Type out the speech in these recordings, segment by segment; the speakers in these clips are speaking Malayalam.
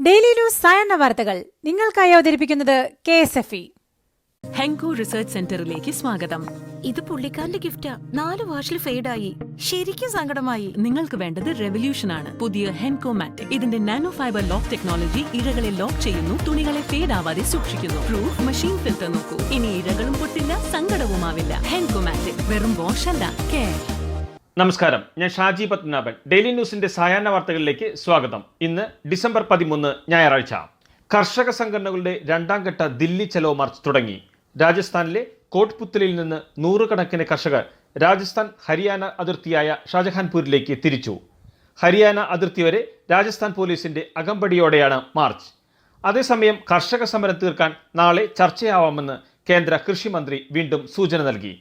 ഡെയിലി ന്യൂസ് സായന്ന വാർത്തകൾ നിങ്ങൾക്കായി അവതരിപ്പിക്കുന്നത് KSFE. ഹെങ്കോ റിസർച്ച് സെന്ററിലേക്ക് സ്വാഗതം. ഇത് പുള്ളിക്കാരന്റെ ഗിഫ്റ്റാ. 4 വാഷിൽ ഫെയ്ഡായി. ശരിക്കും സങ്കടമായി. നിങ്ങൾക്ക് വേണ്ടത് റെവല്യൂഷൻ ആണ്. പുതിയ ഹെൻകോ മാറ്റ്. ഇതിന്റെ നാനോ ഫൈബർ ലോക്ക് ടെക്നോളജി ഇഴകളെ ലോക്ക് ചെയ്യുന്നു, തുണികളെ ഫേഡ് ആവാതെ സൂക്ഷിക്കുന്നു. പ്രൂഫ് മെഷീൻ ഫിൽറ്റർ നോക്കൂ. ഇനി ഇഴകളും പൊട്ടില്ല, സങ്കടവുമാവില്ല. ഹെൻകോ മാറ്റ് വെറും വാഷ് അല്ല, കെയർ. നമസ്കാരം, ഞാൻ ഷാജി പത്മനാഭൻ. ഡെയിലി ന്യൂസിന്റെ സായാഹ്ന വാർത്തകളിലേക്ക് സ്വാഗതം. ഇന്ന് ഡിസംബർ 13 ഞായറാഴ്ച. കർഷക സംഘടനകളുടെ രണ്ടാം ഘട്ട ദില്ലി ചലോ മാർച്ച് തുടങ്ങി. രാജസ്ഥാനിലെ കോട്ട്പുത്തലിൽ നിന്ന് നൂറുകണക്കിന് കർഷകർ രാജസ്ഥാൻ ഹരിയാന അതിർത്തിയായ ഷാജഹാൻപൂരിലേക്ക് തിരിച്ചു. ഹരിയാന അതിർത്തി വരെ രാജസ്ഥാൻ പോലീസിന്റെ അകമ്പടിയോടെയാണ് മാർച്ച്. അതേസമയം കർഷക സമരം തീർക്കാൻ നാളെ ചർച്ചയാവാമെന്ന് കേന്ദ്ര കൃഷിമന്ത്രി വീണ്ടും സൂചന നൽകി.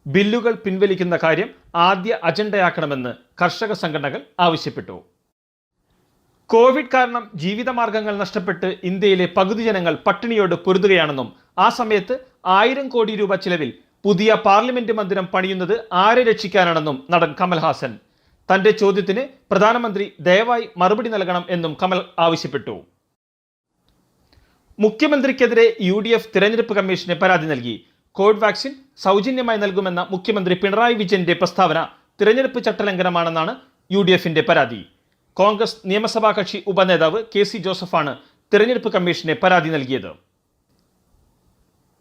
ബില്ലുകൾ പിൻവലിക്കുന്ന കാര്യം ആദ്യ അജണ്ടയാക്കണമെന്ന് കർഷക സംഘടനകൾ ആവശ്യപ്പെട്ടു. കോവിഡ് കാരണം ജീവിതമാർഗങ്ങൾ നഷ്ടപ്പെട്ട് ഇന്ത്യയിലെ പകുതി ജനങ്ങൾ പട്ടിണിയോട് പൊരുതുകയാണെന്നും ആ സമയത്ത് 1000 കോടി രൂപ ചിലവിൽ പുതിയ പാർലമെന്റ് മന്ദിരം പണിയുന്നത് ആരെ രക്ഷിക്കാനാണെന്നും നടൻ കമൽഹാസൻ. തന്റെ ചോദ്യത്തിന് പ്രധാനമന്ത്രി ദയവായി മറുപടി നൽകണം എന്നും കമൽ ആവശ്യപ്പെട്ടു. മുഖ്യമന്ത്രിക്കെതിരെ UDF തിരഞ്ഞെടുപ്പ് കമ്മീഷന് പരാതി നൽകി. കോവിഡ് വാക്സിൻ സൗജന്യമായി നൽകുമെന്ന മുഖ്യമന്ത്രി പിണറായി വിജയന്റെ പ്രസ്താവന തിരഞ്ഞെടുപ്പ് ചട്ടലംഘനമാണെന്നാണ് UDFന്റെ പരാതി. കോൺഗ്രസ് നിയമസഭാ കക്ഷി ഉപനേതാവ് KC ജോസഫാണ് തിരഞ്ഞെടുപ്പ് കമ്മീഷന് പരാതി നൽകിയത്.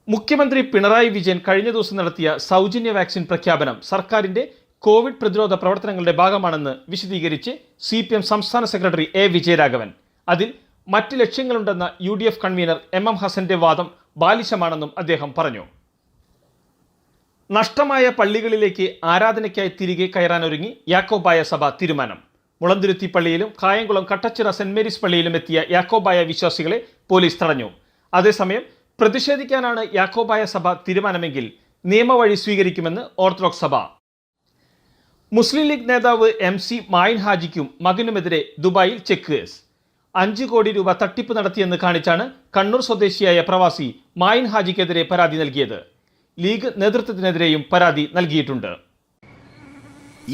മുഖ്യമന്ത്രി പിണറായി വിജയൻ കഴിഞ്ഞ ദിവസം നടത്തിയ സൗജന്യ വാക്സിൻ പ്രഖ്യാപനം സർക്കാരിന്റെ കോവിഡ് പ്രതിരോധ പ്രവർത്തനങ്ങളുടെ ഭാഗമാണെന്ന് വിശദീകരിച്ച് CPM സംസ്ഥാന സെക്രട്ടറി A വിജയരാഘവൻ. അതിൽ മറ്റ് ലക്ഷ്യങ്ങളുണ്ടെന്ന UDF കൺവീനർ MM ഹസന്റെ വാദം ബാലിശമാണെന്നും അദ്ദേഹം പറഞ്ഞു. നഷ്ടമായ പള്ളികളിലേക്ക് ആരാധനയ്ക്കായി തിരികെ കയറാനൊരുങ്ങി യാക്കോബായ സഭ തീരുമാനം. മുളന്തുരുത്തി പള്ളിയിലും കായംകുളം കട്ടച്ചിറ സെന്റ് മേരീസ് പള്ളിയിലും എത്തിയ യാക്കോബായ വിശ്വാസികളെ പോലീസ് തടഞ്ഞു. അതേസമയം പ്രതിഷേധിക്കാനാണ് യാക്കോബായ സഭ തീരുമാനമെങ്കിൽ നിയമവഴി സ്വീകരിക്കുമെന്ന് ഓർത്തഡോക്സ് സഭ. മുസ്ലിം ലീഗ് നേതാവ് MC മായിൻ ഹാജിക്കും മകനുമെതിരെ ദുബായിൽ ചെക്ക് കേസ്. 5 കോടി രൂപ തട്ടിപ്പ് നടത്തിയെന്ന് കാണിച്ചാണ് കണ്ണൂർ സ്വദേശിയായ പ്രവാസി മായിൻ ഹാജിക്കെതിരെ പരാതി നൽകിയത്. ലീഗ് നേതൃത്വത്തിനെതിരെയും പരാതി നൽകിയിട്ടുണ്ട്.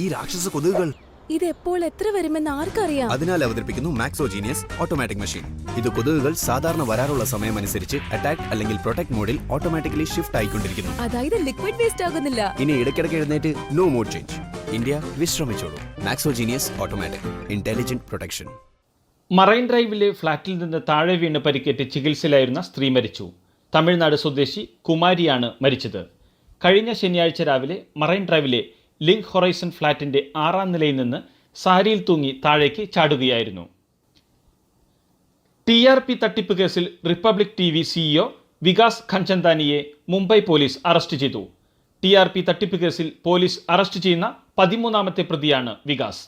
ഈ രാക്ഷസ കൊതുകുകൾ ഇതെപ്പോൾ എത്ര വരുമെന്ന് ആർക്കറിയാം. അതിനാൽ അവതരിപ്പിക്കുന്നു മാക്സോജീനിയസ് ഓട്ടോമാറ്റിക് മെഷീൻ. ഇത് കൊതുകുകൾ സാധാരണ വരാറുള്ള സമയമനുസരിച്ച് അറ്റാക്ക് അല്ലെങ്കിൽ പ്രൊട്ടക്ട് മോഡിൽ ഓട്ടോമാറ്റിക്കലി ഷിഫ്റ്റ് ആയിക്കൊണ്ടിരിക്കുന്നു. അതായത് ലിക്വിഡ് വേസ്റ്റ് ആകുന്നില്ല. ഇനി ഇടയ്ക്കിടയ്ക്ക് എഴുന്നേറ്റ് നോ മോഡ് ചേഞ്ച്. ഇന്ത്യ വിശ്രമിച്ചോളൂ. Maxo Genius automatic intelligent protection. Marine ഡ്രൈവിലെ ഫ്ളാറ്റിൽ നിന്ന് താഴെ വീണ് പരിക്കേറ്റ് ചികിത്സയിലായിരുന്ന സ്ത്രീ മരിച്ചു. തമിഴ്നാട് സ്വദേശി കുമാരിയാണ് മരിച്ചത്. കഴിഞ്ഞ ശനിയാഴ്ച രാവിലെ മറൈൻ ഡ്രൈവിലെ ലിങ്ക് ഹൊറൈസൺ ഫ്ളാറ്റിന്റെ 6ാം നിലയിൽ നിന്ന് സാരിയിൽ തൂങ്ങി താഴേക്ക് ചാടുകയായിരുന്നു. TRP തട്ടിപ്പ് കേസിൽ റിപ്പബ്ലിക് TV CEO വികാസ് ഖൻചന്ദാനിയെ മുംബൈ പോലീസ് അറസ്റ്റ് ചെയ്തു. TRP തട്ടിപ്പ് കേസിൽ പോലീസ് അറസ്റ്റ് ചെയ്യുന്ന 13ാമത്തെ പ്രതിയാണ് വികാസ്.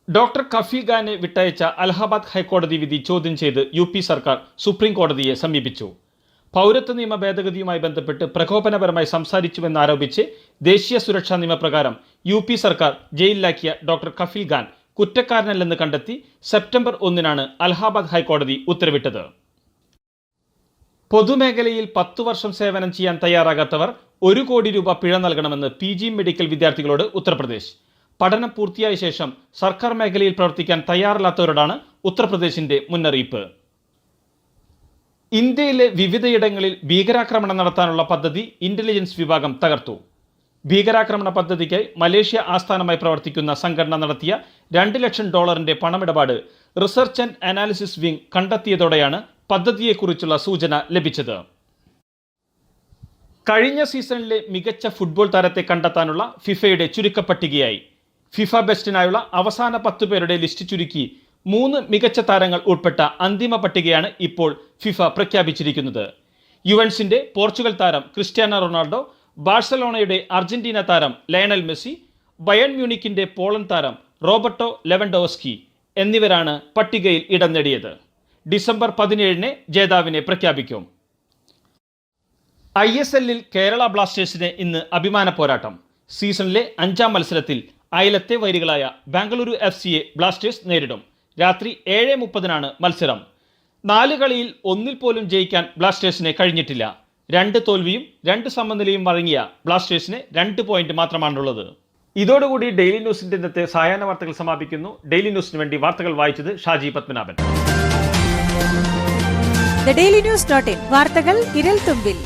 ഡോക്ടർ കഫീൽ ഖാനെ വിട്ടയച്ച അലഹബാദ് ഹൈക്കോടതി വിധി ചോദ്യം ചെയ്ത് UP സർക്കാർ സുപ്രീം കോടതിയെ സമീപിച്ചു. പൗരത്വ നിയമ ഭേദഗതിയുമായി ബന്ധപ്പെട്ട് പ്രകോപനപരമായി സംസാരിച്ചുവെന്നാരോപിച്ച് ദേശീയ സുരക്ഷാ നിയമപ്രകാരം UP സർക്കാർ ജയിലിലാക്കിയ ഡോക്ടർ കഫീൽ ഖാൻ കുറ്റക്കാരനല്ലെന്ന് കണ്ടെത്തി സെപ്റ്റംബർ 1 അലഹബാദ് ഹൈക്കോടതി ഉത്തരവിട്ടത്. പൊതുമേഖലയിൽ 10 വർഷം സേവനം ചെയ്യാൻ തയ്യാറാകാത്തവർ 1 കോടി രൂപ പിഴ നൽകണമെന്ന് PG മെഡിക്കൽ വിദ്യാർത്ഥികളോട് ഉത്തർപ്രദേശ്. പഠനം പൂർത്തിയായ ശേഷം സർക്കാർ മേഖലയിൽ പ്രവർത്തിക്കാൻ തയ്യാറല്ലാത്തവരോടാണ് ഉത്തർപ്രദേശിന്റെ മുന്നറിയിപ്പ്. ഇന്ത്യയിലെ വിവിധയിടങ്ങളിൽ ഭീകരാക്രമണം നടത്താനുള്ള പദ്ധതി ഇന്റലിജൻസ് വിഭാഗം തകർത്തു. ഭീകരാക്രമണ പദ്ധതിക്കായി മലേഷ്യ ആസ്ഥാനമായി പ്രവർത്തിക്കുന്ന സംഘടന നടത്തിയ $2 ലക്ഷം പണമിടപാട് റിസർച്ച് ആൻഡ് അനാലിസിസ് വിംഗ് കണ്ടെത്തിയതോടെയാണ് പദ്ധതിയെക്കുറിച്ചുള്ള സൂചന ലഭിച്ചത്. കഴിഞ്ഞ സീസണിലെ മികച്ച ഫുട്ബോൾ താരത്തെ കണ്ടെത്താനുള്ള ഫിഫയുടെ ചുരുക്കപ്പട്ടികയായി. ഫിഫ ബെസ്റ്റിനായുള്ള അവസാന 10 പേരുടെ ലിസ്റ്റ് ചുരുക്കി 3 മികച്ച താരങ്ങൾ ഉൾപ്പെട്ട അന്തിമ പട്ടികയാണ് ഇപ്പോൾ ഫിഫ പ്രഖ്യാപിച്ചിരിക്കുന്നത്. യുവൻസിന്റെ പോർച്ചുഗൽ താരം ക്രിസ്ത്യാനോ റൊണാൾഡോ, ബാഴ്സലോണയുടെ അർജന്റീന താരം ലയണൽ മെസ്സി, ബയൺ മ്യൂണിക്കിന്റെ പോളണ്ട് താരം റോബർട്ടോ ലെവൻഡോവ്സ്കി എന്നിവരാണ് പട്ടികയിൽ ഇടം നേടിയത്. ഡിസംബർ 17 ജേതാവിനെ പ്രഖ്യാപിക്കും. ISLൽ കേരള ബ്ലാസ്റ്റേഴ്സിന് ഇന്ന് അഭിമാന പോരാട്ടം. സീസണിലെ 5ാം മത്സരത്തിൽ അയലത്തെ വൈരികളായ ബാംഗ്ലൂരു FCയെ ബ്ലാസ്റ്റേഴ്സ് നേരിടും. രാത്രി 7:30 മത്സരം. 4 കളിയിൽ 1 പോലും ജയിക്കാൻ ബ്ലാസ്റ്റേഴ്സിന് കഴിഞ്ഞിട്ടില്ല. 2 തോൽവിയും 2 സമനിലയും വഴങ്ങിയ ബ്ലാസ്റ്റേഴ്സിന് 2 പോയിന്റ് മാത്രമാണുള്ളത്. ഇതോടുകൂടി ഡെയിലി ന്യൂസിന്റെ ഇന്നത്തെ സായാഹ്ന വാർത്തകൾ സമാപിക്കുന്നു. ഡെയിലി ന്യൂസിന് വേണ്ടി വാർത്തകൾ വായിച്ചത് Shaji Padmanabhan. The daily news .in വാർത്തകൾ വിരൽ തുമ്പിൽ.